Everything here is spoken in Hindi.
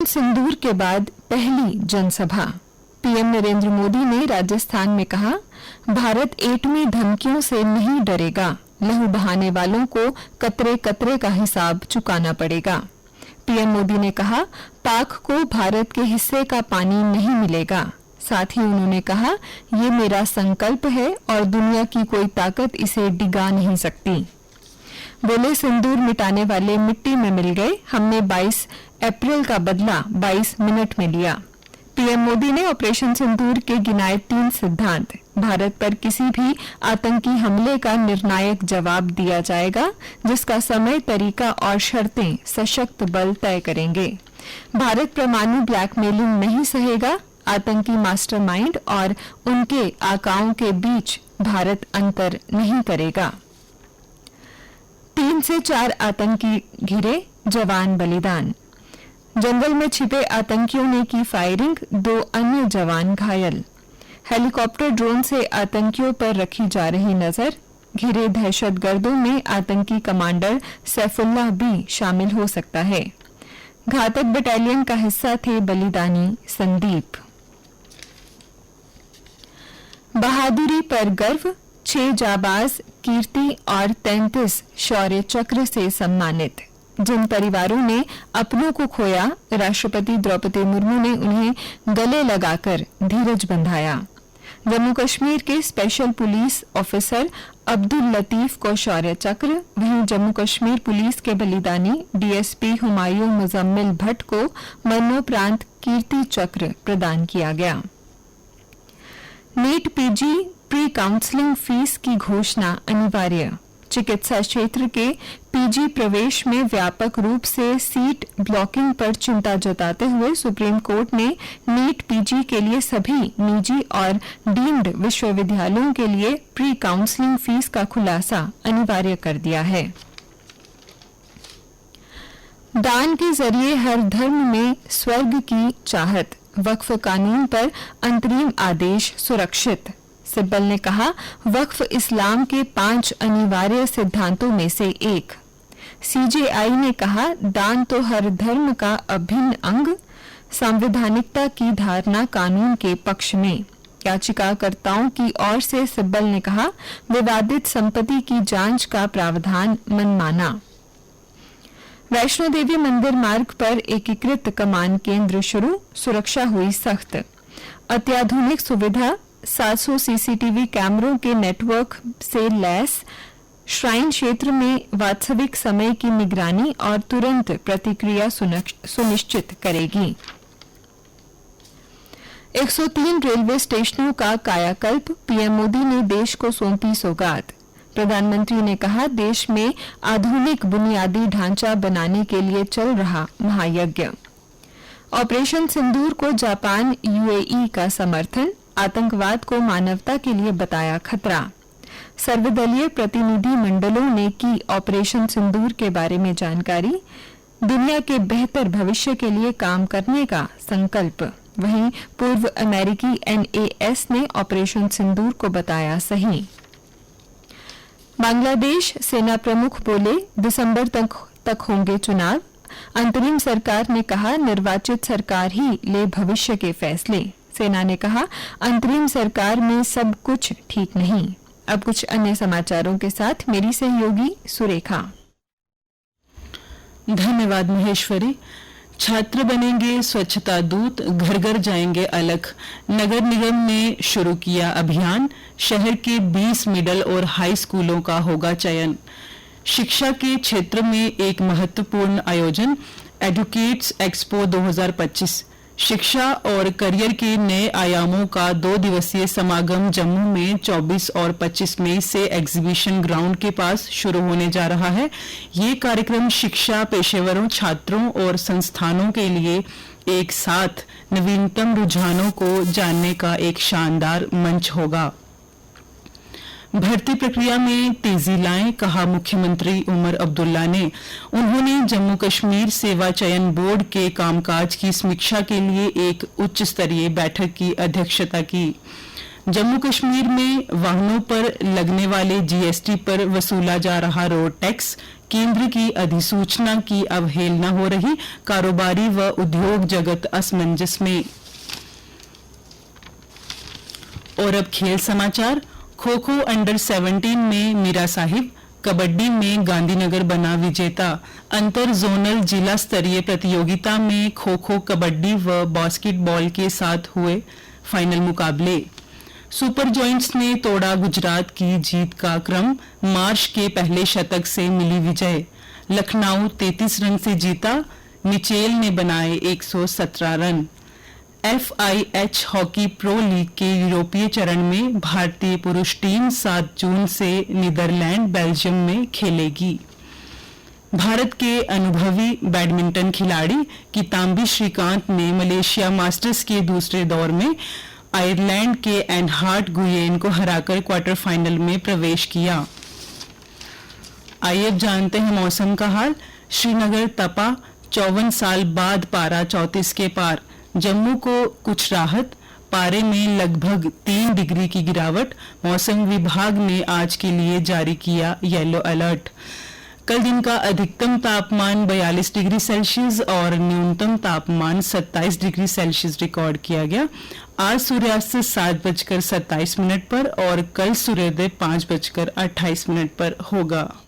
सिंदूर के बाद पहली जनसभा। पीएम नरेंद्र मोदी ने राजस्थान में कहा, भारत एटमी धमकियों से नहीं डरेगा, लहू बहाने वालों को कतरे कतरे का हिसाब चुकाना पड़ेगा। पीएम मोदी ने कहा, पाक को भारत के हिस्से का पानी नहीं मिलेगा। साथ ही उन्होंने कहा, ये मेरा संकल्प है और दुनिया की कोई ताकत इसे डिगा नहीं सकती। बोले, सिंदूर मिटाने वाले मिट्टी में मिल गए, हमने 22 अप्रैल का बदला 22 मिनट में लिया। पीएम मोदी ने ऑपरेशन सिंदूर के गिनाए 3 सिद्धांत। भारत पर किसी भी आतंकी हमले का निर्णायक जवाब दिया जाएगा, जिसका समय, तरीका और शर्तें सशक्त बल तय करेंगे। भारत परमाणु ब्लैकमेलिंग नहीं सहेगा, आतंकी मास्टरमाइंड और उनके आकाओं के बीच भारत अंतर नहीं करेगा। 3 से 4 आतंकी घिरे, जवान बलिदान। जंगल में छिपे आतंकियों ने की फायरिंग, 2 अन्य जवान घायल। हेलीकॉप्टर ड्रोन से आतंकियों पर रखी जा रही नजर। घिरे दहशतगर्दों में आतंकी कमांडर सैफुल्लाह भी शामिल हो सकता है। घातक बटालियन का हिस्सा थे बलिदानी संदीप। बहादुरी पर गर्व, 6 जाबाज कीर्ति और 33 शौर्य चक्र से सम्मानित। जिन परिवारों ने अपनों को खोया, राष्ट्रपति द्रौपदी मुर्मू ने उन्हें गले लगाकर धीरज बंधाया। जम्मू कश्मीर के special police officer Abdul Latif को शौर्य चक्र, वहीं जम्मू कश्मीर पुलिस के बलिदानी डीएसपी हुमायूं मुजम्मिल भट्ट को मरणोपरांत कीर्ति चक्र प्रदान किया गया। NEET PG pre counselling fees की घोषणा अनिवार्य। चिकित्सा क्षेत्र के पीजी प्रवेश में व्यापक रूप से सीट ब्लॉकिंग पर चिंता जताते हुए सुप्रीम कोर्ट ने नीट पीजी के लिए सभी निजी और डीम्ड विश्वविद्यालयों के लिए प्री काउंसलिंग फीस का खुलासा अनिवार्य कर दिया है। दान के जरिए हर धर्म में स्वर्ग की चाहत, वक्फ कानून पर अंतरिम आदेश सुरक्षित। सिब्बल ने कहा, वक्फ इस्लाम के 5 अनिवार्य सिद्धांतों में से एक। सीजेआई ने कहा, दान तो हर धर्म का अभिन्न अंग, संवैधानिकता की धारणा कानून के पक्ष में। याचिकाकर्ताओं की ओर से सिब्बल ने कहा, विवादित संपत्ति की जांच का प्रावधान मनमाना। वैष्णो देवी मंदिर मार्ग पर एकीकृत कमान केंद्र शुरू, सुरक्षा हुई सख्त। अत्याधुनिक सुविधा, 700 सीसीटीवी कैमरों के नेटवर्क से लैस श्राइन क्षेत्र में वास्तविक समय की निगरानी और तुरंत प्रतिक्रिया सुनिश्चित करेगी। 103 रेलवे स्टेशनों का कायाकल्प, पीएम मोदी ने देश को सौंपी सौगात। प्रधानमंत्री ने कहा, देश में आधुनिक बुनियादी ढांचा बनाने के लिए चल रहा महायज्ञ। ऑपरेशन सिंदूर को जापान यूएई का समर्थन, आतंकवाद को मानवता के लिए बताया खतरा। सर्वदलीय प्रतिनिधि मंडलों ने की ऑपरेशन सिंदूर के बारे में जानकारी, दुनिया के बेहतर भविष्य के लिए काम करने का संकल्प। वहीं पूर्व अमेरिकी एनएएस ने ऑपरेशन सिंदूर को बताया सही। बांग्लादेश सेना प्रमुख बोले, दिसंबर तक होंगे चुनाव। अंतरिम सरकार ने कहा, निर्वाचित सरकार ही ले भविष्य के फैसले। सेना ने कहा, अंतरिम सरकार में सब कुछ ठीक नहीं। अब कुछ अन्य समाचारों के साथ मेरी सहयोगी सुरेखा। धन्यवाद महेश्वरी। छात्र बनेंगे स्वच्छता दूत, घर घर जाएंगे अलख। नगर निगम ने शुरू किया अभियान, शहर के 20 मिडिल और हाई स्कूलों का होगा चयन। शिक्षा के क्षेत्र में एक महत्वपूर्ण आयोजन, एडुकेट्स एक्सपो 2025। शिक्षा और करियर के नए आयामों का 2 दिवसीय समागम जम्मू में 24 और 25 मई से एग्जीबिशन ग्राउंड के पास शुरू होने जा रहा है। ये कार्यक्रम शिक्षा पेशेवरों, छात्रों और संस्थानों के लिए एक साथ नवीनतम रुझानों को जानने का एक शानदार मंच होगा। भर्ती प्रक्रिया में तेजी लाएं, कहा मुख्यमंत्री उमर अब्दुल्ला ने। उन्होंने जम्मू कश्मीर सेवा चयन बोर्ड के कामकाज की समीक्षा के लिए एक उच्च स्तरीय बैठक की अध्यक्षता की। जम्मू कश्मीर में वाहनों पर लगने वाले जीएसटी पर वसूला जा रहा रोड टैक्स केंद्र की अधिसूचना की अवहेलना हो रही, कारोबारी व उद्योग जगत असमंजस में। और अब खेल समाचार। खो खो अंडर 17 में मीरा साहिब, कबड्डी में गांधीनगर बना विजेता। अंतर जोनल जिला स्तरीय प्रतियोगिता में खो खो, कबड्डी व बास्केटबॉल के साथ हुए फाइनल मुकाबले। सुपर जॉइंट्स ने तोड़ा गुजरात की जीत का क्रम, मार्च के पहले शतक से मिली विजय। लखनऊ 33 रन से जीता, मिचेल ने बनाए 117 run. FIH hockey pro league के यूरोपीय चरण में भारतीय पुरुष टीम 7 जून से नीदरलैंड बेल्जियम में खेलेगी। भारत के अनुभवी बैडमिंटन खिलाड़ी किदांबी श्रीकांत ने मलेशिया मास्टर्स के दूसरे दौर में आयरलैंड के एनहार्ट गुयेन को हराकर क्वार्टर फाइनल में प्रवेश किया। आइए अब जानते हैं मौसम का हाल। श्रीनगर तपा, 54 साल बाद पारा 34 के पार। जम्मू को कुछ राहत, पारे में लगभग 3 डिग्री की गिरावट। मौसम विभाग ने आज के लिए जारी किया येलो अलर्ट। कल दिन का अधिकतम तापमान 42 डिग्री सेल्सियस और न्यूनतम तापमान 27 डिग्री सेल्सियस रिकॉर्ड किया गया। आज सूर्यास्त 7:27 पर और कल सूर्योदय 5:28 पर होगा।